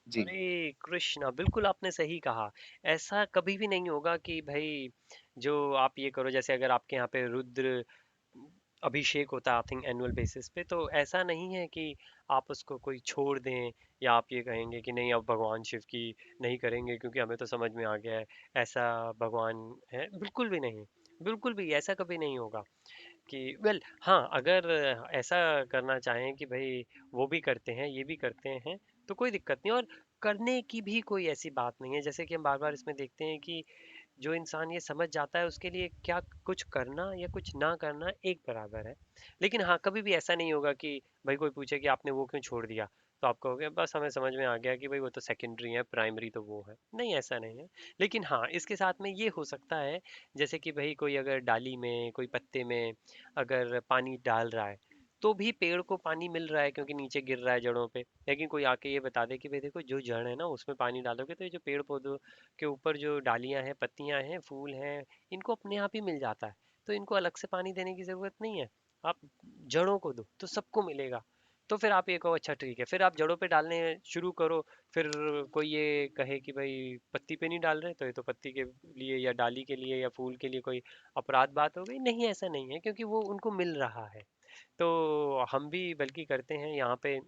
जी। अरे कृष्णा, बिल्कुल आपने सही कहा। ऐसा कभी भी नहीं होगा कि भाई जो आप ये करो, जैसे अगर आपके यहाँ पे रुद्र अभिषेक होता है आई थिंक एनुअल बेसिस पे, तो ऐसा नहीं है कि आप उसको कोई छोड़ दें या आप ये कहेंगे कि नहीं अब भगवान शिव की नहीं करेंगे क्योंकि हमें तो समझ में आ गया है ऐसा भगवान है। बिल्कुल भी नहीं, बिल्कुल भी ऐसा कभी नहीं होगा कि हाँ, अगर ऐसा करना चाहें कि भाई वो भी करते हैं ये भी करते हैं तो कोई दिक्कत नहीं, और करने की भी कोई ऐसी बात नहीं है। जैसे कि हम बार बार इसमें देखते हैं कि जो इंसान ये समझ जाता है उसके लिए क्या कुछ करना या कुछ ना करना एक बराबर है। लेकिन हाँ, कभी भी ऐसा नहीं होगा कि भाई कोई पूछे कि आपने वो क्यों छोड़ दिया, तो आप कहोगे बस हमें समझ में आ गया कि भाई वो तो सेकेंडरी है, प्राइमरी तो वो है। नहीं, ऐसा नहीं है। लेकिन हाँ, इसके साथ में ये हो सकता है, जैसे कि भाई कोई अगर डाली में कोई पत्ते में अगर पानी डाल रहा है तो भी पेड़ को पानी मिल रहा है क्योंकि नीचे गिर रहा है जड़ों पे। लेकिन कोई आके ये बता दे कि भाई देखो जो जड़ है ना उसमें पानी डालोगे तो ये जो पेड़ पौधों के ऊपर जो डालियां हैं, पत्तियां हैं, फूल हैं, इनको अपने आप ही मिल जाता है, तो इनको अलग से पानी देने की जरूरत नहीं है। आप जड़ों को दो तो सबको मिलेगा। तो फिर आप ये कहो अच्छा ठीक है, फिर आप जड़ों पे डालने शुरू करो। फिर कोई ये कहे कि भाई पत्ती पे नहीं डाल रहे, तो ये तो पत्ती के लिए या डाली के लिए या फूल के लिए कोई अपराध बात हो गई। नहीं, ऐसा नहीं है, क्योंकि वो उनको मिल रहा है। तो हम भी बल्कि करते हैं यहाँ पे,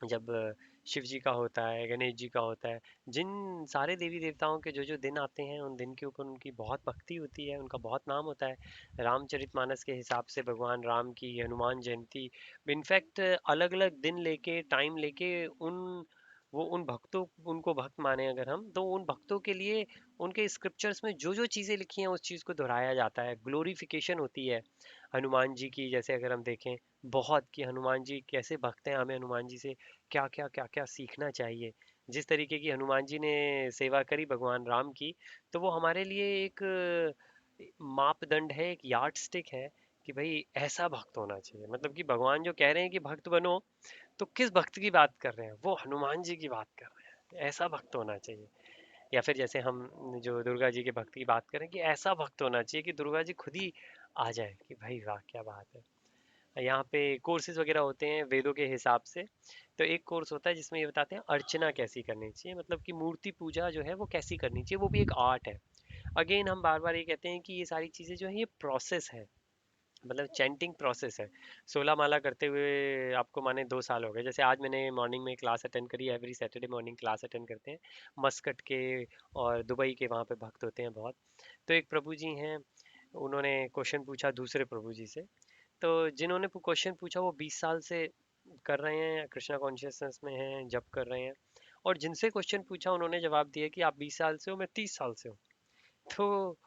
जब शिव जी का होता है, गणेश जी का होता है, जिन सारे देवी देवताओं के जो जो दिन आते हैं उन दिन के ऊपर उनकी बहुत भक्ति होती है, उनका बहुत नाम होता है। रामचरितमानस के हिसाब से भगवान राम की हनुमान जयंती, इनफैक्ट अलग अलग दिन लेके टाइम लेके उन वो उन भक्तों, उनको भक्त माने अगर हम, तो उन भक्तों के लिए उनके स्क्रिप्चर्स में जो जो चीज़ें लिखी हैं उस चीज़ को दोहराया जाता है, ग्लोरिफिकेशन होती है हनुमान जी की। जैसे अगर हम देखें बहुत कि हनुमान जी कैसे भक्त हैं, हमें हनुमान जी से क्या क्या क्या क्या सीखना चाहिए। जिस तरीके की हनुमान जी ने सेवा करी भगवान राम की, तो वो हमारे लिए एक मापदंड है, एक यार्ड स्टिक है कि भाई ऐसा भक्त होना चाहिए। मतलब कि भगवान जो कह रहे हैं कि भक्त बनो, तो किस भक्त की बात कर रहे हैं? वो हनुमान जी की बात कर रहे हैं, ऐसा भक्त होना चाहिए। या फिर जैसे हम जो दुर्गा जी के भक्त की बात करें कि ऐसा भक्त होना चाहिए कि दुर्गा जी खुद ही आ जाए कि भाई वाह क्या बात है। यहाँ पे कोर्सेज वगैरह होते हैं वेदों के हिसाब से। तो एक कोर्स होता है जिसमें ये बताते हैं अर्चना कैसी करनी चाहिए, मतलब कि मूर्ति पूजा जो है वो कैसी करनी चाहिए, वो भी एक आर्ट है। अगेन हम बार बार ये कहते हैं कि ये सारी चीज़ें जो है ये प्रोसेस है, मतलब चैंटिंग प्रोसेस है। 16 माला करते हुए आपको माने 2 साल हो गए। जैसे आज मैंने मॉर्निंग में क्लास अटेंड करी, every Saturday morning class attend करते हैं मस्कट के और दुबई के, वहाँ पे भक्त होते हैं बहुत। तो एक प्रभु जी हैं, उन्होंने क्वेश्चन पूछा दूसरे प्रभु जी से। तो जिन्होंने क्वेश्चन पूछा वो 20 साल से कर रहे हैं, कृष्णा कॉन्शियसनेस में हैं, जब कर रहे हैं। और जिनसे क्वेश्चन पूछा उन्होंने जवाब दिया कि आप 20 साल से हो, मैं 30 साल से हूँ। तो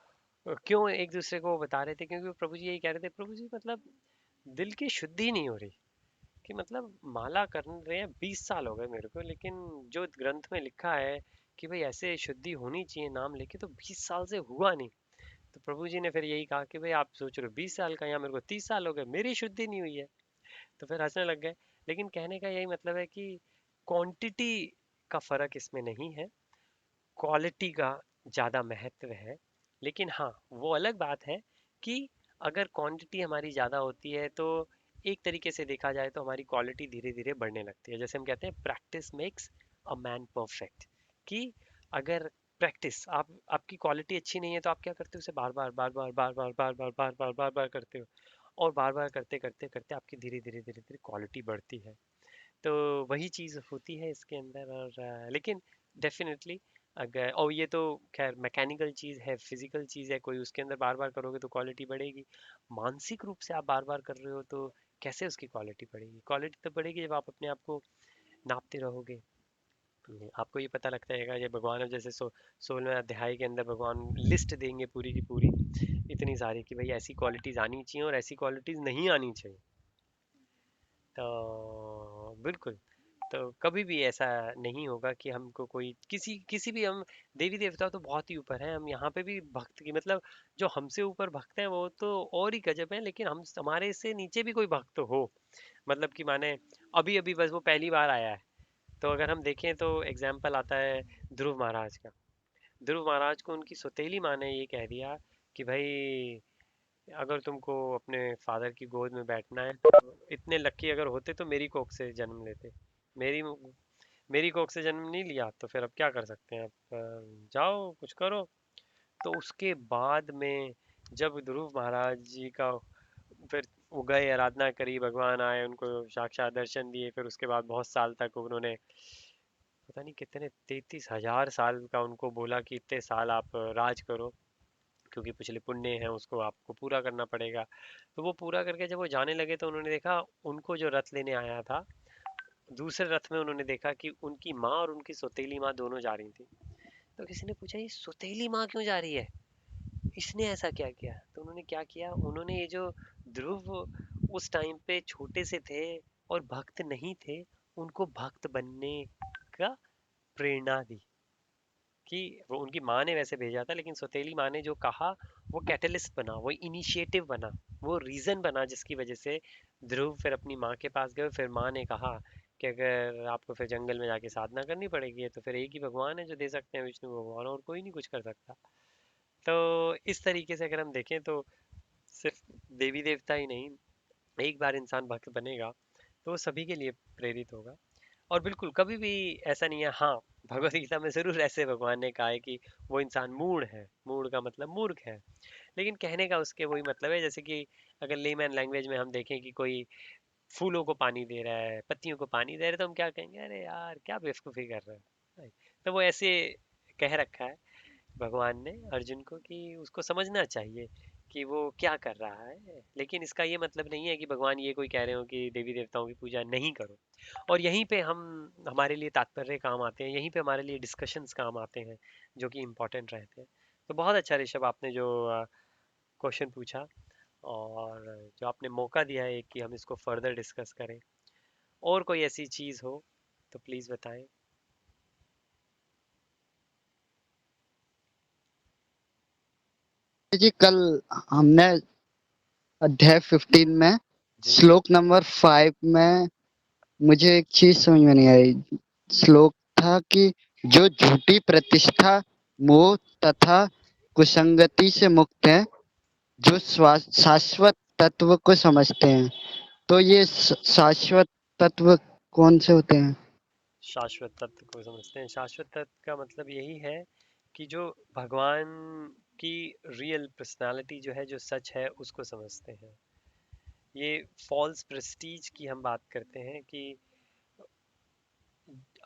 क्यों एक दूसरे को वो बता रहे थे, क्योंकि वो प्रभु जी यही कह रहे थे, प्रभु जी मतलब दिल की शुद्धि नहीं हो रही। कि मतलब माला कर रहे हैं, 20 साल हो गए मेरे को, लेकिन जो ग्रंथ में लिखा है कि भाई ऐसे शुद्धि होनी चाहिए नाम लेके, तो 20 साल से हुआ नहीं। तो प्रभु जी ने फिर यही कहा कि भाई आप सोच रहे हो 20 साल का, यहाँ मेरे को 30 साल हो गए, मेरी शुद्धि नहीं हुई है। तो फिर हंसने लग गए। लेकिन कहने का यही मतलब है कि क्वांटिटी का फर्क इसमें नहीं है, क्वालिटी का ज़्यादा महत्व है। लेकिन हाँ, वो अलग बात है कि अगर क्वांटिटी हमारी ज़्यादा होती है तो एक तरीके से देखा जाए तो हमारी क्वालिटी धीरे धीरे बढ़ने लगती है। जैसे हम कहते हैं practice makes a man perfect. कि अगर प्रैक्टिस आपकी क्वालिटी अच्छी नहीं है तो आप क्या करते हो, उसे बार बार बार बार बार बार बार बार बार बार बार बार करते हो, और बार बार करते करते करते आपकी धीरे धीरे धीरे धीरे क्वालिटी बढ़ती है। तो वही चीज़ होती है इसके अंदर। और लेकिन डेफिनेटली अगर, और ये तो खैर मैकेनिकल चीज़ है, फिजिकल चीज़ है, कोई उसके अंदर बार बार करोगे तो क्वालिटी बढ़ेगी। मानसिक रूप से आप बार बार कर रहे हो तो कैसे उसकी क्वालिटी बढ़ेगी? क्वालिटी तब बढ़ेगी जब आप अपने आप को नापते रहोगे। आपको ये पता लगता रहेगा, ये भगवान, अब जैसे 16वें अध्याय के अंदर भगवान लिस्ट देंगे पूरी की पूरी इतनी सारी कि भाई ऐसी क्वालिटीज आनी चाहिए और ऐसी क्वालिटीज नहीं आनी चाहिए। तो बिल्कुल, तो कभी भी ऐसा नहीं होगा कि हमको कोई किसी किसी भी, हम देवी देवता तो बहुत ही ऊपर हैं, हम यहाँ पे भी भक्त की मतलब जो हमसे ऊपर भक्त हैं वो तो और ही गजब है। लेकिन हम हमारे से नीचे भी कोई भक्त हो, मतलब कि माने अभी अभी बस वो पहली बार आया है। तो अगर हम देखें तो एग्जाम्पल आता है ध्रुव महाराज का। ध्रुव महाराज को उनकी सौतेली माँ ने ये कह दिया कि भाई अगर तुमको अपने फादर की गोद में बैठना है तो इतने लकी अगर होते तो मेरी कोख से जन्म लेते, मेरी मेरी कोख से जन्म नहीं लिया तो फिर अब क्या कर सकते हैं, आप जाओ कुछ करो। तो उसके बाद में जब ध्रुव महाराज जी का फिर वो गए, आराधना करी, भगवान आए, उनको साक्षात दर्शन दिए, फिर उसके बाद बहुत साल तक उन्होंने पता नहीं कितने 33,000 साल का उनको बोला कि इतने साल आप राज करो, क्योंकि पिछले पुण्य हैं उसको आपको पूरा करना पड़ेगा। तो वो पूरा करके जब वो जाने लगे तो उन्होंने देखा, उनको जो रथ लेने आया था, दूसरे रथ में उन्होंने देखा कि उनकी माँ और उनकी सौतेली माँ दोनों जा रही थी। तो किसी ने पूछा ये सौतेली माँ क्यों जा रही है, इसने ऐसा क्या किया? तो उन्होंने क्या किया, उन्होंने ये जो ध्रुव उस टाइम पे छोटे से थे और भक्त नहीं थे, उनको भक्त बनने का प्रेरणा दी। कि वो उनकी माँ ने वैसे भेजा था, लेकिन सौतेली माँ ने जो कहा वो कैटलिस्ट बना, वो इनिशिएटिव बना, वो रीजन बना जिसकी वजह से ध्रुव फिर अपनी माँ के पास गए। फिर माँ ने कहा कि अगर आपको फिर जंगल में जाके साधना करनी पड़ेगी, तो फिर एक ही भगवान है जो दे सकते हैं, विष्णु भगवान, और कोई नहीं कुछ कर सकता। तो इस तरीके से अगर हम देखें तो सिर्फ देवी देवता ही नहीं, एक बार इंसान भक्त बनेगा तो वो सभी के लिए प्रेरित होगा। और बिल्कुल कभी भी ऐसा नहीं है। हाँ, भगवत गीता में जरूर ऐसे भगवान ने कहा है कि वो इंसान मूढ़ है, मूढ़ का मतलब मूर्ख है, लेकिन कहने का उसके वही मतलब है, जैसे कि अगर लेमैन लैंग्वेज में हम देखें कि कोई फूलों को पानी दे रहा है, पत्तियों को पानी दे रहा है, तो हम क्या कहेंगे, अरे यार क्या बेवकूफ़ी कर रहे हो। तो वो ऐसे कह रखा है भगवान ने अर्जुन को कि उसको समझना चाहिए कि वो क्या कर रहा है। लेकिन इसका ये मतलब नहीं है कि भगवान ये कोई कह रहे हो कि देवी देवताओं की पूजा नहीं करो। और यहीं पे हम हमारे लिए तात्पर्य काम आते हैं, यहीं पे हमारे लिए डिस्कशंस काम आते हैं जो कि इम्पोर्टेंट रहते हैं। तो बहुत अच्छा ऋषभ आपने जो क्वेश्चन पूछा, और जो आपने मौका दिया है कि हम इसको फर्दर डिस्कस करें। और कोई ऐसी चीज़ हो तो प्लीज़ बताएं। जी कल हमने अध्याय 15 में जी। श्लोक नंबर 5 में मुझे एक चीज समझ में नहीं आई। श्लोक था कि जो झूठी प्रतिष्ठा, मोह तथा कुसंगति से मुक्त है, जो शाश्वत तत्व को समझते हैं। तो ये शाश्वत तत्व कौन से होते हैं? शाश्वत तत्व को समझते हैं, शाश्वत तत्व का मतलब यही है कि जो भगवान की रियल पर्सनालिटी जो है, जो सच है, उसको समझते हैं। ये फॉल्स प्रेस्टीज की हम बात करते हैं कि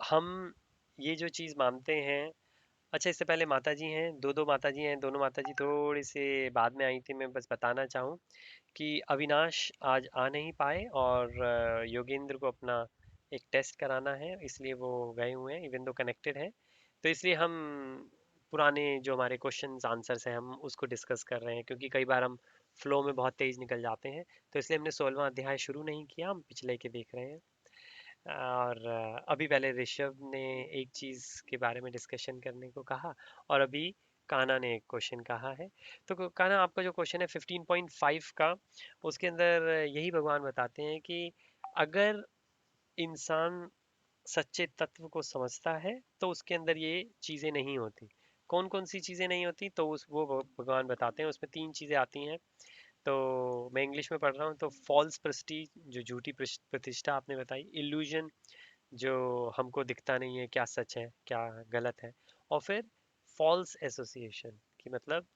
हम ये जो चीज़ मानते हैं। अच्छा, इससे पहले माता जी हैं, दो दो माता जी हैं, दोनों माता जी थोड़ी से बाद में आई थी। मैं बस बताना चाहूँ कि अविनाश आज आ नहीं पाए, और योगेंद्र को अपना एक टेस्ट कराना है, इसलिए वो गए हुए हैं, इवन दो कनेक्टेड हैं। तो इसलिए हम पुराने जो हमारे क्वेश्चंस आंसर्स हैं, हम उसको डिस्कस कर रहे हैं, क्योंकि कई बार हम फ्लो में बहुत तेज निकल जाते हैं। तो इसलिए हमने 16वां अध्याय शुरू नहीं किया, हम पिछले के देख रहे हैं। और अभी पहले ऋषभ ने एक चीज़ के बारे में डिस्कशन करने को कहा, और अभी काना ने एक क्वेश्चन कहा है। तो काना, आपका जो क्वेश्चन है 15.5 का, उसके अंदर यही भगवान बताते हैं कि अगर इंसान सच्चे तत्व को समझता है तो उसके अंदर ये चीज़ें नहीं होती। कौन कौन सी चीज़ें नहीं होती, तो उस वो भगवान बताते हैं, उसमें तीन चीज़ें आती हैं। तो मैं इंग्लिश में पढ़ रहा हूँ। तो फॉल्स प्रेस्टीज, जो झूठी प्रतिष्ठा आपने बताई, इल्यूजन, जो हमको दिखता नहीं है क्या सच है क्या गलत है, और फिर फॉल्स एसोसिएशन, कि मतलब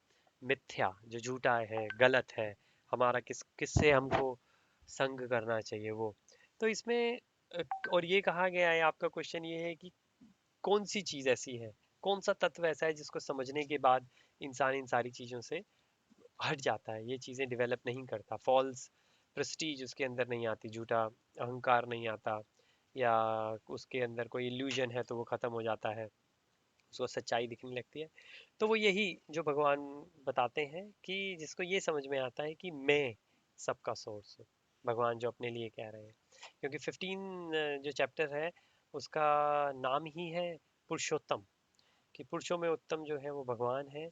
मिथ्या, जो झूठा है, गलत है, हमारा किससे हमको संग करना चाहिए वो। तो इसमें अ, और ये कहा गया है, आपका क्वेश्चन ये है कि कौन सी चीज़ ऐसी है, कौन सा तत्व ऐसा है जिसको समझने के बाद इंसान इन सारी चीज़ों से हट जाता है, ये चीज़ें डेवलप नहीं करता। फॉल्स प्रेस्टीज उसके अंदर नहीं आती, झूठा अहंकार नहीं आता, या उसके अंदर कोई इल्यूजन है तो वो ख़त्म हो जाता है, उसको सच्चाई दिखने लगती है। तो वो यही जो भगवान बताते हैं कि जिसको ये समझ में आता है कि मैं सबका सोर्स हूँ, भगवान जो अपने लिए कह रहे हैं। क्योंकि 15 जो चैप्टर है उसका नाम ही है पुरुषोत्तम, कि पुरुषों में उत्तम जो है वो भगवान है।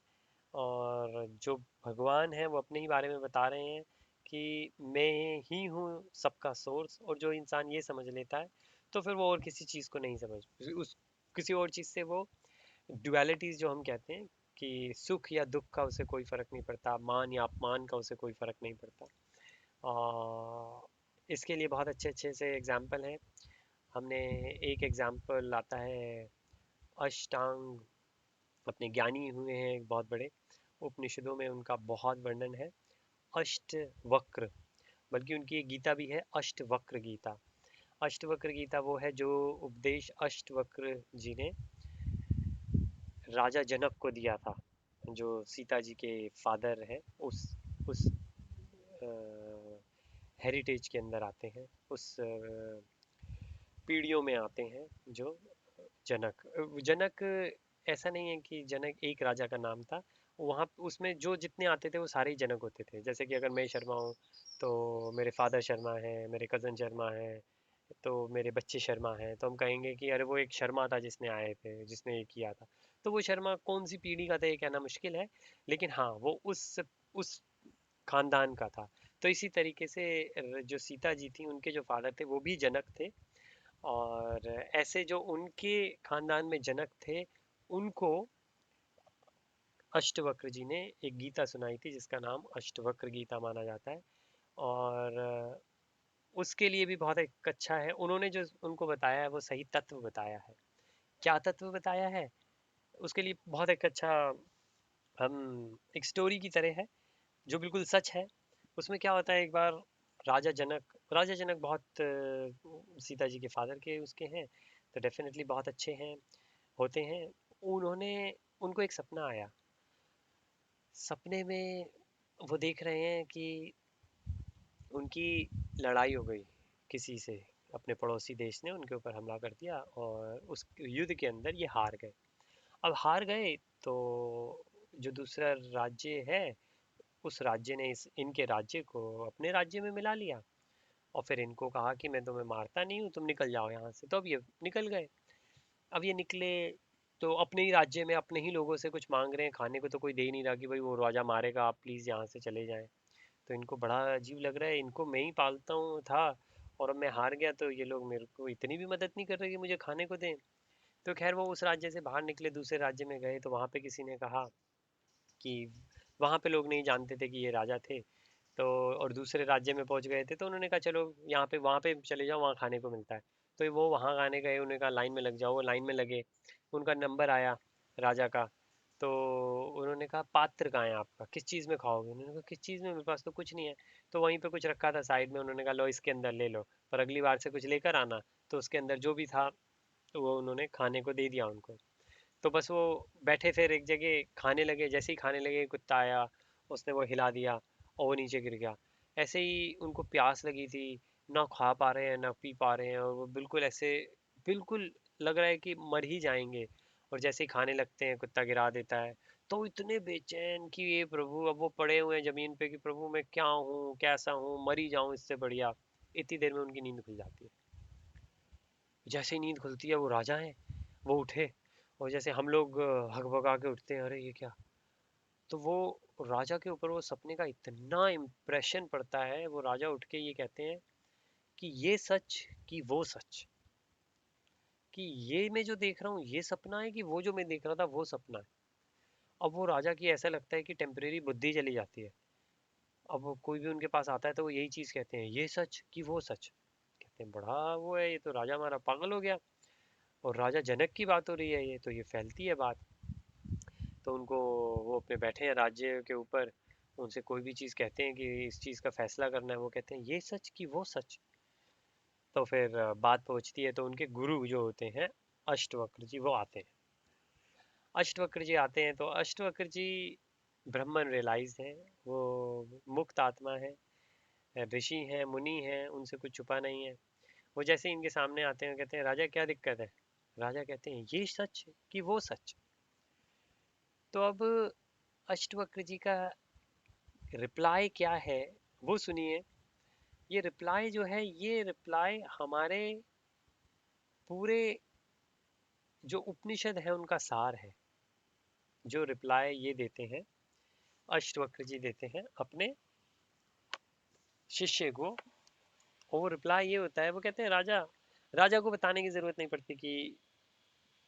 और जो भगवान है वो अपने ही बारे में बता रहे हैं कि मैं ही हूँ सबका सोर्स। और जो इंसान ये समझ लेता है तो फिर वो और किसी चीज़ को नहीं समझ, उस किसी और चीज़ से वो ड्युअलिटीज जो हम कहते हैं कि सुख या दुख का उसे कोई फर्क नहीं पड़ता, मान या अपमान का उसे कोई फर्क नहीं पड़ता। इसके लिए बहुत अच्छे अच्छे से एग्जाम्पल हैं। हमने एक एग्जाम्पल आता है अष्टांग, अपने ज्ञानी हुए हैं एक बहुत बड़े, उपनिषदों में उनका बहुत वर्णन है। अष्ट वक्र, बल्कि उनकी एक गीता भी है, अष्टवक्र गीता। अष्टवक्र गीता वो है जो उपदेश अष्टवक्र जी ने राजा जनक को दिया था, जो सीता जी के फादर हैं, उस हेरिटेज के अंदर आते हैं, उस पीढ़ियों में आते हैं जो जनक। जनक, ऐसा नहीं है कि जनक एक राजा का नाम था, वहाँ उसमें जो जितने आते थे वो सारे ही जनक होते थे। जैसे कि अगर मैं शर्मा हूँ तो मेरे फादर शर्मा है, मेरे कज़न शर्मा है, तो मेरे बच्चे शर्मा हैं, तो हम कहेंगे कि अरे वो एक शर्मा था जिसने आए थे, जिसने ये किया था। तो वो शर्मा कौन सी पीढ़ी का था ये कहना मुश्किल है, लेकिन हाँ वो उस खानदान का था। तो इसी तरीके से जो सीता जी थी उनके जो फादर थे वो भी जनक थे, और ऐसे जो उनके खानदान में जनक थे उनको अष्टवक्र जी ने एक गीता सुनाई थी जिसका नाम अष्टवक्र गीता माना जाता है। और उसके लिए भी बहुत एक अच्छा है, उन्होंने जो उनको बताया है वो सही तत्व बताया है। क्या तत्व बताया है उसके लिए बहुत एक अच्छा, हम एक स्टोरी की तरह है जो बिल्कुल सच है। उसमें क्या होता है, एक बार राजा जनक बहुत सीता जी के फादर के उसके हैं, तो डेफिनेटली बहुत अच्छे हैं, होते हैं। उन्होंने उनको एक सपना आया। सपने में वो देख रहे हैं कि उनकी लड़ाई हो गई किसी से, अपने पड़ोसी देश ने उनके ऊपर हमला कर दिया और उस युद्ध के अंदर ये हार गए। अब हार गए तो जो दूसरा राज्य है, उस राज्य ने इनके राज्य को अपने राज्य में मिला लिया, और फिर इनको कहा कि मैं तुम्हें मारता नहीं हूँ, तुम निकल जाओ यहाँ से। तो अब ये निकल गए। अब ये निकले तो अपने ही राज्य में अपने ही लोगों से कुछ मांग रहे हैं, खाने को तो कोई दे ही नहीं रहा कि भाई वो राजा मारेगा, आप प्लीज़ यहाँ से चले जाएं। तो इनको बड़ा अजीब लग रहा है, इनको मैं ही पालता हूँ था और अब मैं हार गया तो ये लोग मेरे को इतनी भी मदद नहीं कर रहे कि मुझे खाने को दें। तो खैर वो उस राज्य से बाहर निकले, दूसरे राज्य में गए, तो वहाँ पे किसी ने कहा कि वहाँ पे लोग नहीं जानते थे कि ये राजा थे, तो और दूसरे राज्य में पहुँच गए थे, तो उन्होंने कहा चलो यहाँ पे वहाँ पे चले जाओ, वहाँ खाने को मिलता है। तो वो वहाँ खाने गए, उन्होंने कहा लाइन में लग जाओ, वो लाइन में लगे। उनका नंबर आया राजा का, तो उन्होंने कहा पात्र कहाँ है आपका, किस चीज़ में खाओगे? उन्होंने कहा किस चीज़ में, मेरे पास तो कुछ नहीं है। तो वहीं पे कुछ रखा था साइड में, उन्होंने कहा लो इसके अंदर ले लो, पर अगली बार से कुछ लेकर आना। तो उसके अंदर जो भी था तो वो उन्होंने खाने को दे दिया उनको। तो बस वो बैठे फिर एक जगह खाने लगे, जैसे ही खाने लगे कुत्ता आया, उसने वो हिला दिया और वो नीचे गिर गया। ऐसे ही उनको प्यास लगी थी, ना खा पा रहे हैं ना पी पा रहे हैं, और वो बिल्कुल ऐसे, बिल्कुल लग रहा है कि मर ही जाएंगे। और जैसे ही खाने लगते हैं कुत्ता गिरा देता है, तो इतने बेचैन कि ये प्रभु, अब वो पड़े हुए हैं जमीन पे कि प्रभु मैं क्या हूँ, कैसा हूँ, मर ही जाऊँ इससे बढ़िया। इतनी देर में उनकी नींद खुल जाती है। जैसे ही नींद खुलती है वो राजा है, वो उठे, और जैसे हम लोग हकबका के उठते हैं, अरे ये क्या। तो वो राजा के ऊपर वो सपने का इतना इम्प्रेशन पड़ता है, वो राजा उठ के ये कहते हैं कि ये सच कि वो सच, कि ये मैं जो देख रहा हूँ ये सपना है कि वो जो मैं देख रहा था वो सपना है। अब वो राजा की ऐसा लगता है कि टेम्परेरी बुद्धि चली जाती है। अब वो कोई भी उनके पास आता है तो वो यही चीज़ कहते हैं, ये सच कि वो सच। कहते हैं बड़ा वो है, ये तो राजा हमारा पागल हो गया, और राजा जनक की बात हो रही है, ये तो ये फैलती है बात। तो उनको, वो अपने बैठे हैं राज्य के ऊपर, उनसे कोई भी चीज़ कहते हैं कि इस चीज़ का फैसला करना है, वो कहते हैं ये सच कि वो सच। तो फिर बात पहुंचती है, तो उनके गुरु जो होते हैं अष्टवक्र जी वो आते हैं। अष्टवक्र जी आते हैं तो अष्टवक्र जी ब्रह्मन रियलाइज हैं, वो मुक्त आत्मा है, ऋषि हैं, मुनि हैं, उनसे कुछ छुपा नहीं है। वो जैसे ही इनके सामने आते हैं कहते हैं राजा क्या दिक्कत है। राजा कहते हैं ये सच कि वो सच। तो अब अष्टवक्र जी का रिप्लाई क्या है वो सुनिए। ये रिप्लाई जो है, ये रिप्लाई हमारे पूरे जो उपनिषद है उनका सार है। जो रिप्लाई ये देते हैं, अष्टवक्र जी देते हैं अपने शिष्य को, और वो रिप्लाई ये होता है, वो कहते हैं राजा, राजा को बताने की जरूरत नहीं पड़ती कि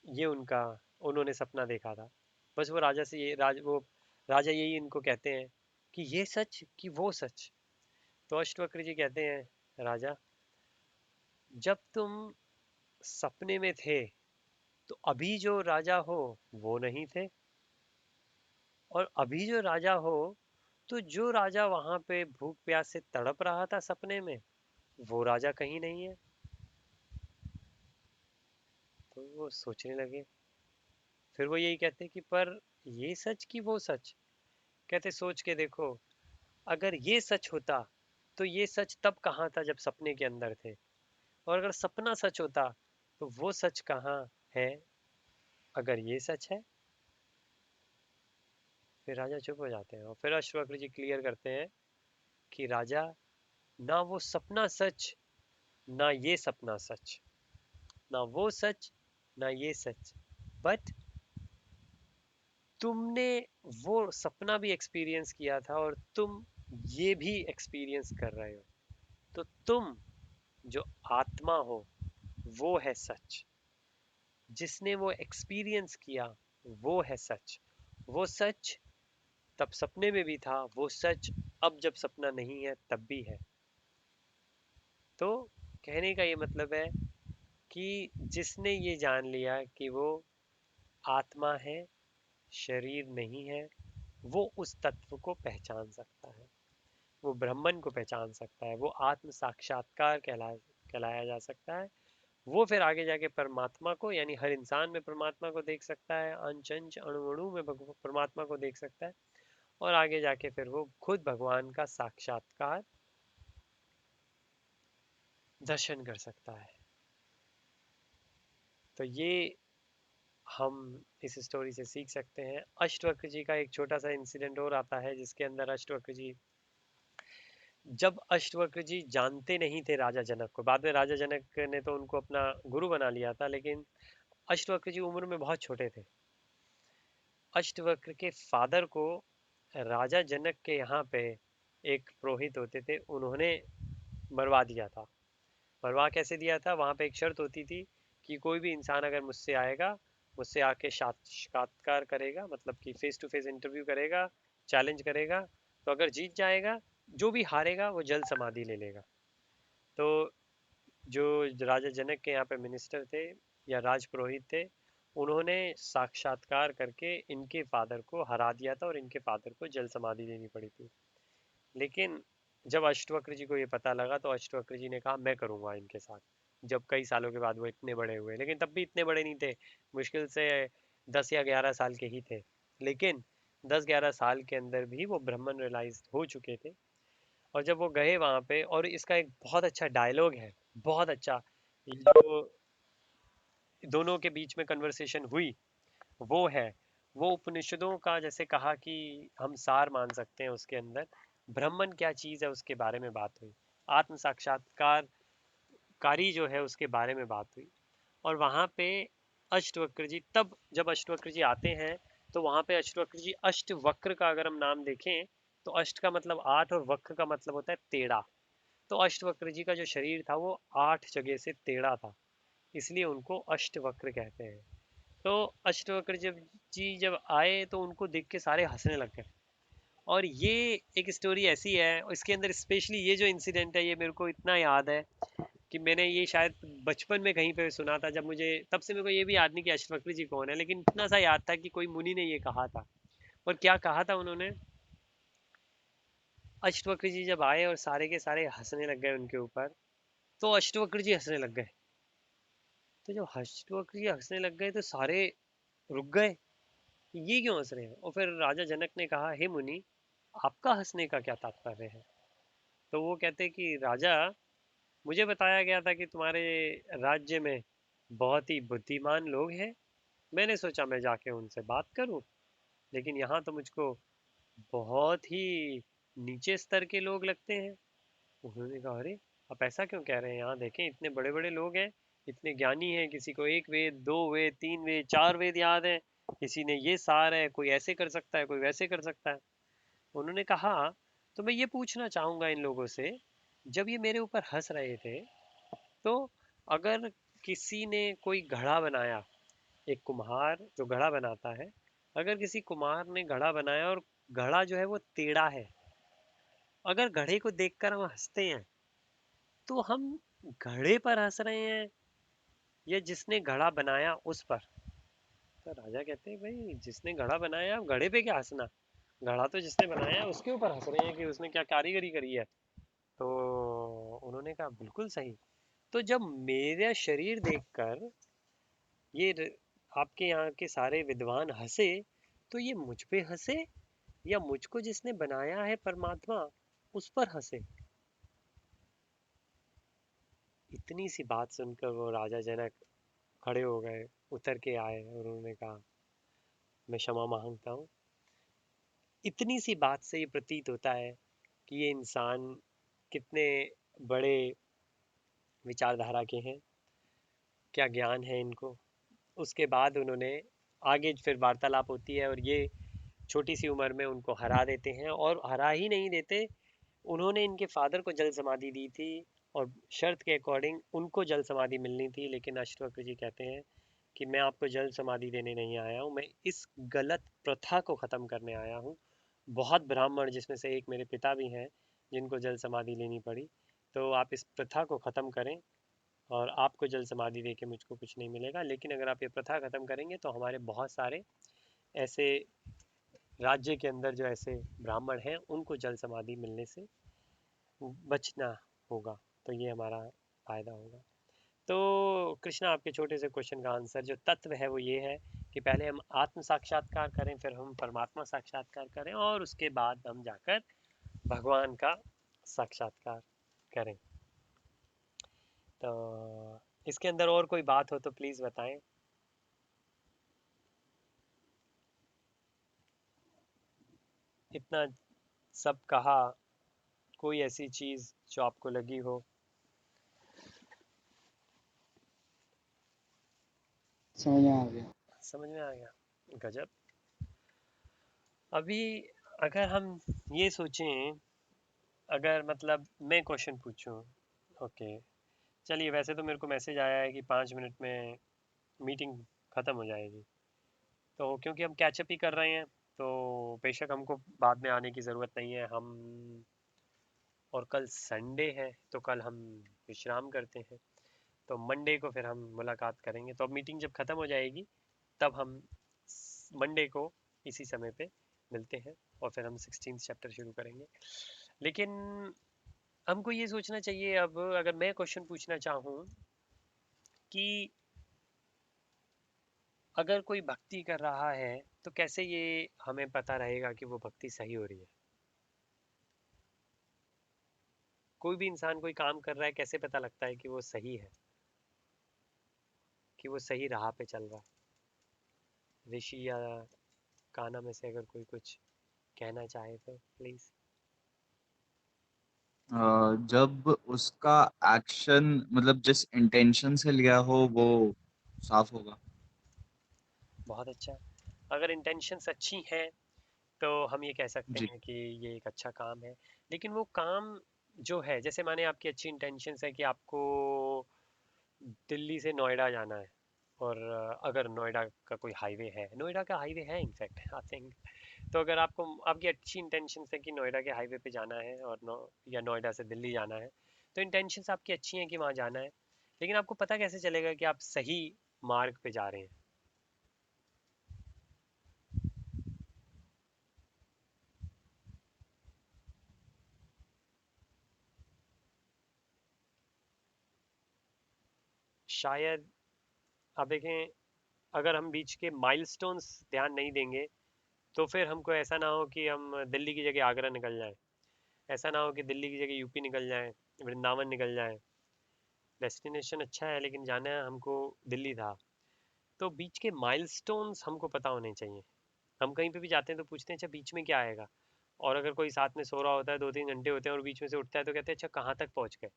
ये उनका, उन्होंने सपना देखा था। बस वो राजा से ये वो राजा यही इनको कहते हैं कि ये सच कि वो सच। तो अष्टवक्र जी कहते हैं राजा, जब तुम सपने में थे तो अभी जो राजा हो वो नहीं थे, और अभी जो राजा हो तो जो राजा वहां पे भूख प्यास से तड़प रहा था सपने में, वो राजा कहीं नहीं है। तो वो सोचने लगे। फिर वो यही कहते कि पर ये सच कि वो सच। कहते सोच के देखो, अगर ये सच होता तो ये सच तब कहाँ था जब सपने के अंदर थे, और अगर सपना सच होता तो वो सच कहाँ है अगर ये सच है। फिर राजा चुप हो जाते हैं और फिर अश्वक्र जी क्लियर करते हैं कि राजा, ना वो सपना सच, ना ये सपना सच, ना वो सच, ना ये सच, बट तुमने वो सपना भी एक्सपीरियंस किया था और तुम ये भी एक्सपीरियंस कर रहे हो। तो तुम जो आत्मा हो वो है सच, जिसने वो एक्सपीरियंस किया वो है सच। वो सच तब सपने में भी था, वो सच अब जब सपना नहीं है तब भी है। तो कहने का ये मतलब है कि जिसने ये जान लिया कि वो आत्मा है, शरीर नहीं है, वो उस तत्व को पहचान सकता है, वो ब्रह्मन को पहचान सकता है, वो आत्म साक्षात्कार कहलाया जा सकता है। वो फिर आगे जाके परमात्मा को, यानी हर इंसान में परमात्मा को देख सकता है, अंश अंश अणु अणु में परमात्मा को देख सकता है, और आगे जाके फिर वो खुद भगवान का साक्षात्कार दर्शन कर सकता है। तो ये हम इस स्टोरी से सीख सकते हैं। अष्टवक्र जी का एक छोटा सा इंसिडेंट और आता है जिसके अंदर अष्टवक्र जी, जब अष्टवक्र जी जानते नहीं थे राजा जनक को, बाद में राजा जनक ने तो उनको अपना गुरु बना लिया था, लेकिन अष्टवक्र जी उम्र में बहुत छोटे थे। अष्टवक्र के फादर को राजा जनक के यहाँ पे एक पुरोहित होते थे, उन्होंने मरवा दिया था। मरवा कैसे दिया था, वहाँ पे एक शर्त होती थी कि कोई भी इंसान अगर मुझसे आएगा, मुझसे आके साक्षात्कार करेगा, मतलब कि फेस टू फेस इंटरव्यू करेगा, चैलेंज करेगा, तो अगर जीत जाएगा, जो भी हारेगा वो जल समाधि ले लेगा। तो जो राजा जनक के यहाँ पे मिनिस्टर थे या राज पुरोहित थे, उन्होंने साक्षात्कार करके इनके फादर को हरा दिया था और इनके फादर को जल समाधि लेनी पड़ी थी। लेकिन जब अष्टवक्र जी को ये पता लगा तो अष्टवक्र जी ने कहा मैं करूंगा इनके साथ। जब कई सालों के बाद वो इतने बड़े हुए, लेकिन तब भी इतने बड़े नहीं थे, मुश्किल से 10 या 11 साल के ही थे। लेकिन 10-11 साल के अंदर भी वो ब्राह्मण रियलाइज हो चुके थे। और जब वो गए वहां पे, और इसका एक बहुत अच्छा डायलॉग है, बहुत अच्छा, ये जो दोनों के बीच में कन्वर्सेशन हुई वो है, वो उपनिषदों का जैसे कहा कि हम सार मान सकते हैं, उसके अंदर ब्राह्मण क्या चीज है उसके बारे में बात हुई, आत्म साक्षात्कार कारी जो है उसके बारे में बात हुई। और वहां पे अष्टवक्र जी, तब जब अष्टवक्र जी आते हैं तो वहां पे अष्टवक्र जी, अष्टवक्र का अगर हम नाम देखें तो अष्ट का मतलब 8 और वक्र का मतलब होता है टेढ़ा। तो अष्टवक्र जी का जो शरीर था वो 8 जगह से टेढ़ा था, इसलिए उनको अष्टवक्र कहते हैं। तो अष्टवक्र जब जी जब आए तो उनको देख के सारे हंसने लग गए। और ये एक स्टोरी ऐसी है, और इसके अंदर स्पेशली ये जो इंसिडेंट है ये मेरे को इतना याद है कि मैंने ये शायद बचपन में कहीं पे सुना था, जब मुझे, तब से मेरे को ये भी याद नहीं कि अष्टवक्र जी कौन है, लेकिन इतना सा याद था कि कोई मुनि ने ये कहा था। और क्या कहा था उन्होंने, अष्टवक्र जी जब आए और सारे के सारे हंसने लग गए उनके ऊपर, तो अष्टवक्र जी हंसने लग गए। तो जब अष्टवक्र जी हंसने लग गए तो सारे रुक गए, ये क्यों हंस रहे हैं। और फिर राजा जनक ने कहा, हे मुनि, आपका हंसने का क्या तात्पर्य है। तो वो कहते कि राजा, मुझे बताया गया था कि तुम्हारे राज्य में बहुत ही बुद्धिमान लोग हैं, मैंने सोचा मैं जाके उनसे बात करूं, लेकिन यहाँ तो मुझको बहुत ही नीचे स्तर के लोग लगते हैं। उन्होंने कहा, अरे आप ऐसा क्यों कह रहे हैं, यहाँ देखें इतने बड़े बड़े लोग हैं, इतने ज्ञानी हैं, किसी को 1 वेद 2 वेद 3 वेद 4 वेद याद है, किसी ने ये सार है, कोई ऐसे कर सकता है, कोई वैसे कर सकता है। उन्होंने कहा, तो मैं ये पूछना चाहूंगा इन लोगों से, जब ये मेरे ऊपर हंस रहे थे, तो अगर किसी ने कोई घड़ा बनाया, एक कुम्हार जो घड़ा बनाता है, अगर किसी कुम्हार ने घड़ा बनाया और घड़ा जो है वो टेढ़ा है, अगर घड़े को देखकर हम हंसते हैं तो हम घड़े पर हंस रहे हैं ये जिसने घड़ा बनाया उस पर। तो राजा कहते हैं भाई जिसने घड़ा बनाया अब घड़े पे क्या हंसना, घड़ा तो जिसने बनाया है उसके ऊपर हंस रहे हैं कि उसने क्या कारीगरी करी है। तो उन्होंने कहा बिल्कुल सही। तो जब मेरा शरीर देखकर ये आपके यहाँ के सारे विद्वान हंसे, तो ये मुझ पे हंसे या मुझको जिसने बनाया है परमात्मा उस पर हंसे। इतनी सी बात सुनकर वो राजा जनक खड़े हो गए, उतर के आए और उन्होंने कहा मैं क्षमा मांगता हूँ। इतनी सी बात से ये प्रतीत होता है कि ये इंसान कितने बड़े विचारधारा के हैं, क्या ज्ञान है इनको। उसके बाद उन्होंने आगे फिर वार्तालाप होती है और ये छोटी सी उम्र में उनको हरा देते हैं, और हरा ही नहीं देते, उन्होंने इनके फादर को जल समाधि दी थी और शर्त के अकॉर्डिंग उनको जल समाधि मिलनी थी, लेकिन अष्टवक्र जी कहते हैं कि मैं आपको जल समाधि देने नहीं आया हूँ, मैं इस गलत प्रथा को ख़त्म करने आया हूँ। बहुत ब्राह्मण जिसमें से एक मेरे पिता भी हैं जिनको जल समाधि लेनी पड़ी, तो आप इस प्रथा को ख़त्म करें और आपको जल समाधि दे के मुझको कुछ नहीं मिलेगा, लेकिन अगर आप ये प्रथा ख़त्म करेंगे तो हमारे बहुत सारे ऐसे राज्य के अंदर जो ऐसे ब्राह्मण हैं उनको जल समाधि मिलने से बचना होगा, तो ये हमारा फायदा होगा। तो कृष्णा आपके छोटे से क्वेश्चन का आंसर जो तत्व है वो ये है कि पहले हम आत्म साक्षात्कार करें, फिर हम परमात्मा साक्षात्कार करें और उसके बाद हम जाकर भगवान का साक्षात्कार करें। तो इसके अंदर और कोई बात हो तो प्लीज बताएं। इतना सब कहा, कोई ऐसी चीज जो आपको लगी हो। समझ में आ गया। समझ में आ गया। गजब। अभी अगर हम ये सोचें, अगर मतलब मैं क्वेश्चन पूछूं। ओके, चलिए, वैसे तो मेरे को मैसेज आया है कि 5 मिनट में मीटिंग ख़त्म हो जाएगी, तो क्योंकि हम कैचअप ही कर रहे हैं तो बेशक हमको बाद में आने की ज़रूरत नहीं है हम। और कल संडे है तो कल हम विश्राम करते हैं, तो मंडे को फिर हम मुलाकात करेंगे। तो अब मीटिंग जब ख़त्म हो जाएगी तब हम मंडे को इसी समय पे मिलते हैं और फिर हम 16 चैप्टर शुरू करेंगे। लेकिन हमको ये सोचना चाहिए, अब अगर मैं क्वेश्चन पूछना चाहूँ कि अगर कोई भक्ति कर रहा है तो कैसे ये हमें पता रहेगा कि वो भक्ति सही हो रही है। कोई भी इंसान कोई काम कर रहा है, कैसे पता लगता है कि वो सही है, कि वो सही राह पे चल रहा है। ऋषि या काना में से अगर कोई कुछ कहना चाहे तो प्लीज। जब उसका एक्शन मतलब जिस इंटेंशन से लिया हो वो साफ होगा। बहुत अच्छा। अगर इंटेंशंस अच्छी हैं तो हम ये कह सकते जी। हैं कि ये एक अच्छा काम है। लेकिन वो काम जो है, जैसे माने आपकी अच्छी इंटेंशंस है कि आपको दिल्ली से नोएडा जाना है, और अगर नोएडा का कोई हाईवे है, नोएडा का हाईवे है इनफैक्ट आई थिंक, तो अगर आपको आपकी अच्छी इंटेंशंस है कि नोएडा के हाईवे पे जाना है और या नोएडा से दिल्ली जाना है, तो इंटेंशंस आपकी अच्छी हैं कि वहाँ जाना है, लेकिन आपको पता कैसे चलेगा कि आप सही मार्ग पे जा रहे हैं। शायद आप देखें, अगर हम बीच के माइलस्टोन्स ध्यान नहीं देंगे तो फिर हमको ऐसा ना हो कि हम दिल्ली की जगह आगरा निकल जाएं, ऐसा ना हो कि दिल्ली की जगह यूपी निकल जाएं, वृंदावन निकल जाएं। डेस्टिनेशन अच्छा है लेकिन जाना है हमको दिल्ली था। तो बीच के माइलस्टोन्स हमको पता होने चाहिए। हम कहीं पे भी जाते हैं तो पूछते हैं अच्छा बीच में क्या आएगा, और अगर कोई साथ में सो रहा होता है 2-3 घंटे होते हैं और बीच में से उठता है तो कहते हैं अच्छा कहाँ तक पहुँच गए।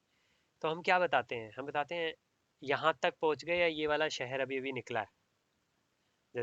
तो हम क्या बताते हैं, हम बताते हैं यहाँ तक पहुँच गए या ये वाला शहर अभी अभी निकला है।